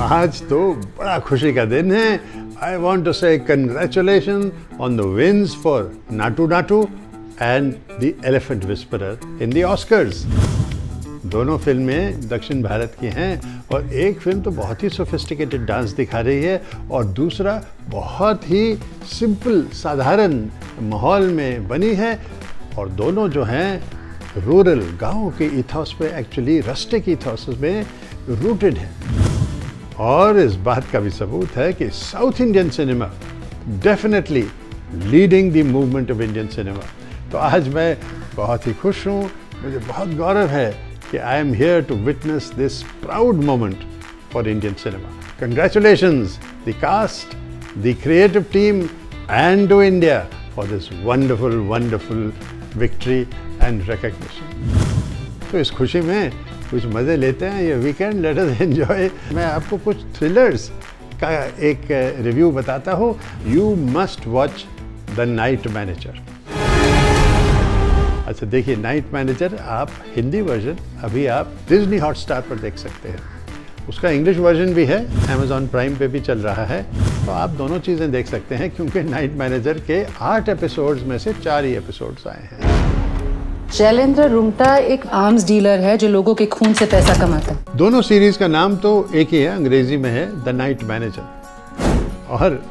आज तो बड़ा खुशी का दिन है। आई वॉन्ट टू से congratulation on the wins for Naatu Naatu and the elephant whisperer in the Oscars. दोनों फिल्में दक्षिण भारत की हैं और एक फिल्म तो बहुत ही सोफिस्टिकेटेड डांस दिखा रही है और दूसरा बहुत ही सिंपल साधारण माहौल में बनी है और दोनों जो हैं रूरल गाँव के इथॉस पे एक्चुअली रस्टिक इथॉस में रूटेड है। और इस बात का भी सबूत है कि south Indian cinema definitely leading the movement of Indian cinema. तो आज मैं बहुत ही खुश हूँ, मुझे बहुत गौरव है कि I am here to witness this proud moment for Indian cinema. Congratulations the cast, the creative team and to India for this wonderful wonderful victory and recognition. तो इस खुशी में कुछ मज़े लेते हैं, ये वीकेंड लेट अस एंजॉय। मैं आपको कुछ थ्रिलर्स का एक रिव्यू बताता हूँ। You must watch the night manager. अच्छा देखिए, नाइट मैनेजर आप हिंदी वर्जन अभी आप डिज्नी हॉटस्टार पर देख सकते हैं। उसका इंग्लिश वर्जन भी है, अमेज़ॉन प्राइम पे भी चल रहा है। तो आप दोनों चीज़ें देख सकते हैं क्योंकि नाइट मैनेजर के 8 एपिसोड्स में से 4 ही एपिसोड्स आए हैं। शैलेंद्र रुंगटा एक आर्म्स डीलर है जो लोगों के खून से पैसा कमाता है। दोनों सीरीज का नाम तो एक ही है, अंग्रेजी में है द नाइट मैनेजर। और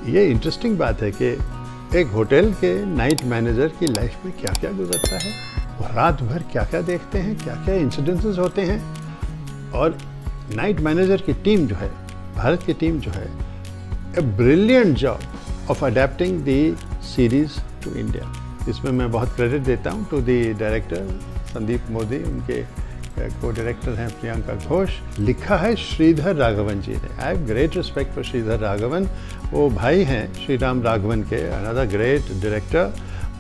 ये इंटरेस्टिंग बात है कि एक होटल के नाइट मैनेजर की लाइफ में क्या क्या गुजरता है, वो रात भर क्या क्या देखते हैं, क्या क्या इंसिडेंसेस होते हैं। और नाइट मैनेजर की टीम जो है, भारत की टीम जो है, a brilliant job of adapting the series to India. इसमें मैं बहुत क्रेडिट देता हूँ to the director Sandeep Modi, उनके को डायरेक्टर हैं प्रियंका घोष। लिखा है श्रीधर राघवन जी ने। I have great respect for Sridhar Raghavan. वो भाई हैं श्रीराम राघवन के, अनदर ग्रेट डायरेक्टर।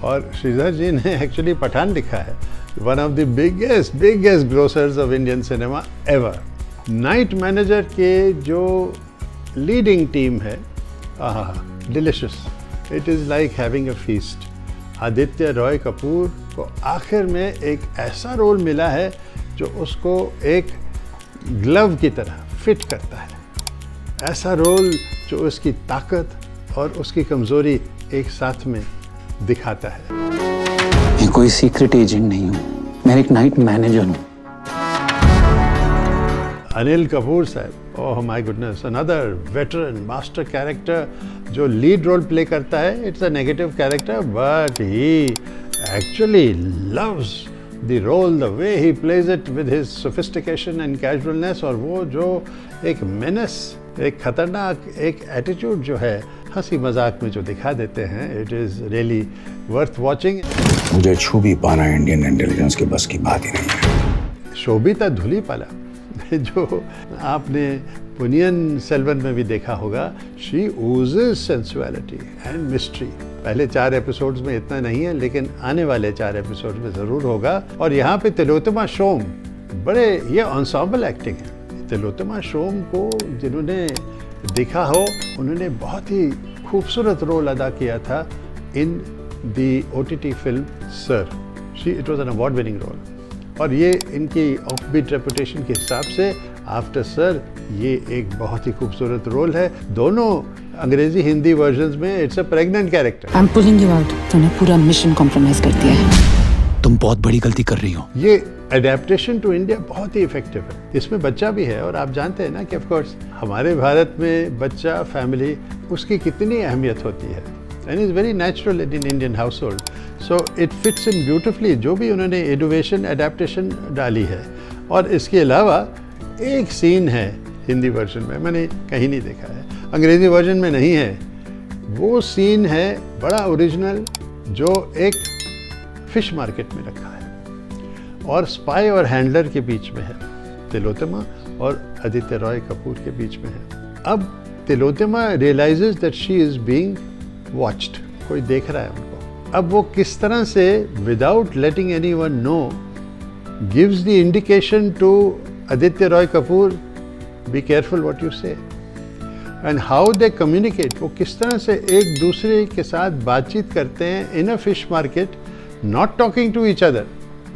और श्रीधर जी ने एक्चुअली पठान लिखा है, one of the biggest grocers of Indian cinema ever. Night manager के जो लीडिंग टीम है, delicious, it is like having a feast. Aditya Roy Kapoor को आखिर में एक ऐसा रोल मिला है जो उसको एक ग्लव की तरह फिट करता है। ऐसा रोल जो उसकी ताकत और उसकी कमज़ोरी एक साथ में दिखाता है। मैं कोई सीक्रेट एजेंट नहीं हूँ, मैं एक नाइट मैनेजर हूँ। अनिल कपूर साहब, oh my goodness, another veteran master character जो लीड रोल प्ले करता है। It's a negative character but he actually loves the role, the way he plays it with his sophistication and casualness. और वो जो एक मेनस, एक खतरनाक एक एटीट्यूड जो है हंसी मजाक में जो दिखा देते हैं, it is really worth watching. मुझे छू भी पाना इंडियन इंटेलिजेंस के बस की बात ही नहीं है। शोभिता धुलीपाला जो आपने पुनियन सेल्वन में भी देखा होगा, शी ओजेस सेंसुअलिटी एंड मिस्ट्री। पहले 4 एपिसोड्स में इतना नहीं है, लेकिन आने वाले 4 एपिसोड में ज़रूर होगा। और यहाँ पे तिलोत्तमा शोम, बड़े ये एंसेंबल एक्टिंग है। तिलोत्तमा शोम को जिन्होंने देखा हो, उन्होंने बहुत ही खूबसूरत रोल अदा किया था in the OTT film sir. It was an award winning role. और ये इनकी ऑफबीट रेपुटेशन के हिसाब से आफ्टर सर ये एक बहुत ही खूबसूरत रोल है। दोनों अंग्रेजी हिंदी वर्जन्स में it's a pregnant character. I am pulling you out. तूने पूरा मिशन कॉम्प्रोमाइज कर दिया है। तुम बहुत बड़ी गलती कर रही हो। ये अडेप्टेशन टू इंडिया बहुत ही इफेक्टिव है। इसमें बच्चा भी है और आप जानते हैं ना कि ऑफ कोर्स हमारे भारत में बच्चा, फैमिली, उसकी कितनी अहमियत होती है। and is very natural in Indian household. So it fits in beautifully जो भी उन्होंने इनोवेशन एडेप्टेशन डाली है। और इसके अलावा एक सीन है हिंदी वर्जन में, मैंने कहीं नहीं देखा है, अंग्रेजी वर्जन में नहीं है। वो सीन है बड़ा ओरिजिनल, जो एक फिश मार्केट में रखा है और स्पाई और हैंडलर के बीच में है, तिलोत्तमा और आदित्य रॉय कपूर के बीच में है। अब Tillotama realizes that she is being watched, कोई देख रहा है उनको। अब वो किस तरह से without letting anyone know gives the indication to Aditya Roy Kapoor, be careful what you say, and how they communicate. वो किस तरह से एक दूसरे के साथ बातचीत करते हैं in a fish market, not talking to each other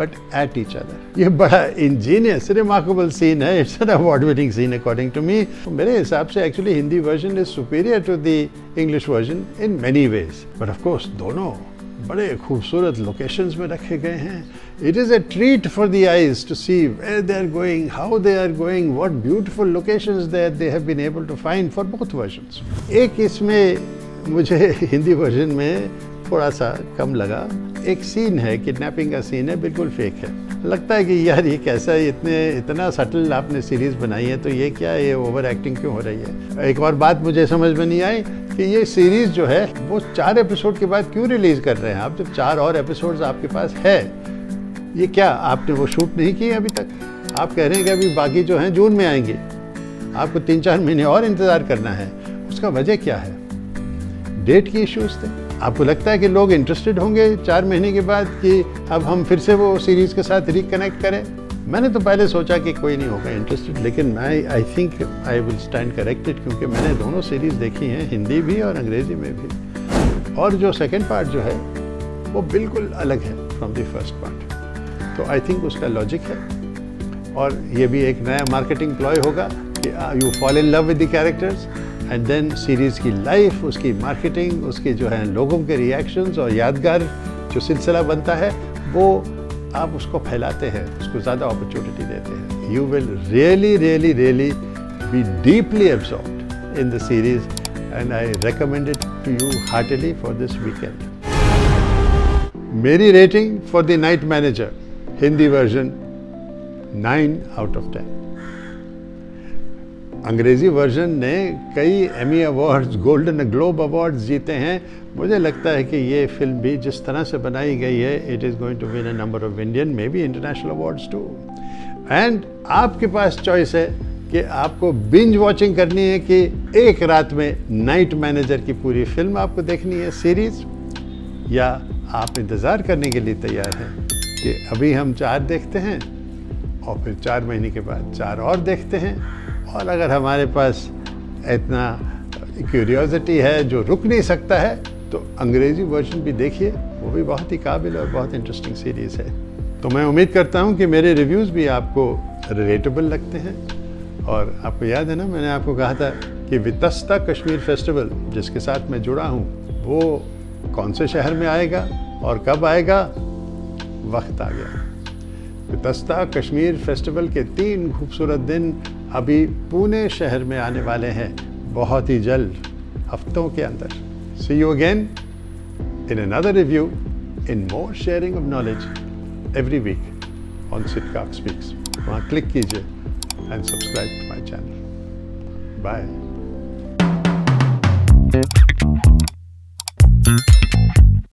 but at each other. ये बड़ा ingenious, remarkable scene है. It's an award-winning scene according to me. मेरे हिसाब से actually Hindi version is superior to the English version in many ways. But of course दोनों बड़े खूबसूरत locations में रखे गए हैं. It is a treat for the eyes to see where they are going, how they are going, what beautiful locations that they have been able to find for both versions. एक इसमें मुझे Hindi version में थोड़ा सा कम लगा. एक scene है, kidnapping का सीन है, बिल्कुल फेक है. लगता है कि यार ये कैसा, इतना सटल आपने सीरीज बनाई है, तो ये क्या है, ये ओवर एक्टिंग क्यों हो रही है. एक और बात मुझे समझ में नहीं आई कि ये सीरीज जो है वो 4 एपिसोड के बाद क्यों रिलीज कर रहे हैं आप, जब 4 और एपिसोड्स आपके पास है. ये क्या आपने वो शूट नहीं किए अभी तक? आप कह रहे हैं कि अभी बाकी जो हैं जून में आएंगे, आपको 3-4 महीने और इंतजार करना है. उसका वजह क्या है? डेट की इश्यूज थे. आपको लगता है कि लोग इंटरेस्टेड होंगे 4 महीने के बाद कि अब हम फिर से वो सीरीज के साथ रिकनेक्ट करें? मैंने तो पहले सोचा कि कोई नहीं होगा इंटरेस्टेड, लेकिन I think I will stand corrected, क्योंकि मैंने दोनों सीरीज देखी हैं, हिंदी भी और अंग्रेजी में भी. और जो सेकेंड पार्ट जो है वो बिल्कुल अलग है फ्रॉम द फर्स्ट पार्ट. तो आई थिंक उसका लॉजिक है. और ये भी एक नया मार्केटिंग प्लॉय होगा कि you fall in love with the characters and then series की लाइफ, उसकी मार्केटिंग, उसके जो है लोगों के रिएक्शंस और यादगार जो सिलसिला बनता है, वो आप उसको फैलाते हैं, उसको ज़्यादा अपॉर्चुनिटी देते हैं. You will really be deeply absorbed in the series and I recommend it to you heartily for this weekend. मेरी rating for the night manager Hindi version 9 out of 10. अंग्रेजी वर्जन ने कई Emmy awards, golden globe awards जीते हैं. मुझे लगता है कि ये फिल्म भी जिस तरह से बनाई गई है, it is going to win a number of Indian, may be international awards too. And आपके पास चॉइस है कि आपको बिंज वॉचिंग करनी है कि एक रात में नाइट मैनेजर की पूरी फिल्म आपको देखनी है सीरीज, या आप इंतज़ार करने के लिए तैयार हैं कि अभी हम 4 देखते हैं और फिर 4 महीने के बाद 4 और देखते हैं. और अगर हमारे पास इतना क्यूरियोसिटी है जो रुक नहीं सकता है, तो अंग्रेज़ी वर्जन भी देखिए, वो भी बहुत ही काबिल और बहुत इंटरेस्टिंग सीरीज़ है. तो मैं उम्मीद करता हूँ कि मेरे रिव्यूज़ भी आपको रिलेटेबल लगते हैं. और आपको याद है ना, मैंने आपको कहा था कि वितस्ता कश्मीर फेस्टिवल जिसके साथ मैं जुड़ा हूँ, वो कौन से शहर में आएगा और कब आएगा, वक्त आ गया. वितस्ता कश्मीर फेस्टिवल के 3 खूबसूरत दिन अभी पुणे शहर में आने वाले हैं, बहुत ही जल्द, हफ्तों के अंदर. See you again in another review, in more sharing of knowledge every week on Sitcast speaks. वहाँ क्लिक कीजिए and subscribe to my channel. Bye.